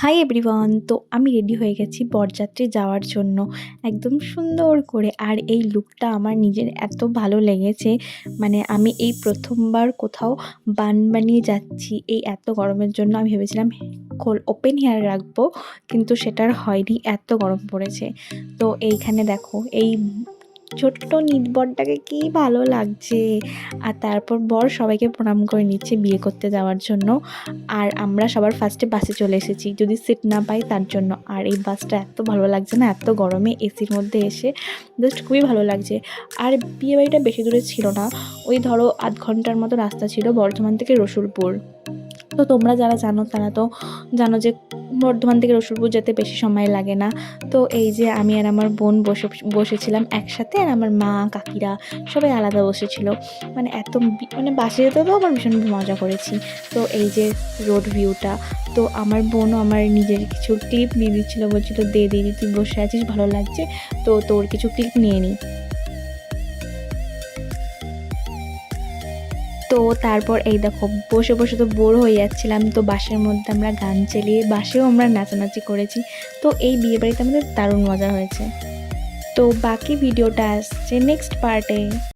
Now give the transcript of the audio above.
Hi everyone, তো আমি ready হয়ে গেছি বরযাত্রী যাওয়ার জন্য একদম সুন্দর করে। আর এই লুকটা আমার নিজের এত ভালো লেগেছে, মানে আমি এই প্রথমবার কোথাও বান বানিয়ে যাচ্ছি এই এত গরমের জন্য। আমি ভেবেছিলাম ওপেন হেয়ার রাখবো, কিন্তু সেটার হয়নি, এত গরম পড়েছে। তো এইখানে দেখো এই ছোট্ট নিটবরটাকে কি ভালো লাগছে। আর তারপর বর সবাইকে প্রণাম করে নিচ্ছে বিয়ে করতে যাওয়ার জন্য। আর আমরা সবার ফার্স্টে বাসে চলে এসেছি যদি সিট না পাই তার জন্য। আর এই বাসটা এত ভালো লাগছে না, এত গরমে এসির মধ্যে এসে জাস্ট খুবই ভালো লাগছে। আর বিয়েবাড়িটা বেশি দূরে ছিল না, ওই ধরো আধ ঘন্টার মতো রাস্তা ছিল বর্ধমান থেকে রসুলপুর। তো তোমরা যারা জানো তারা তো জানো যে বর্ধমান থেকে রসুলপুর যেতে বেশি সময় লাগে না। তো এই যে আমি আর আমার বোন বসেছিলাম একসাথে, আর আমার মা কাকিরা সবাই আলাদা বসেছিল। মানে মানে বাসে যেতে তো আমার ভীষণ মজা করেছি। তো এই যে রোড ভিউটা, তো আমার বোনও আমার নিজের কিছু ক্লিপ দিয়ে দিচ্ছিলো, বলছিল দে দিদি তুই বসে আছিস ভালো লাগছে, তো তোর কিছু ক্লিপ নিয়ে নিই। তো তারপর এই দেখো বসে বসে তো বোর হয়ে যাচ্ছিলাম, তো বাসের মধ্যে আমরা গান চালিয়ে বাসেও আমরা নাচানাচি করেছি। তো এই বিয়েবাড়িতে আমাদের দারুণ মজা হয়েছে। তো বাকি ভিডিওটা আসছে নেক্সট পার্টে।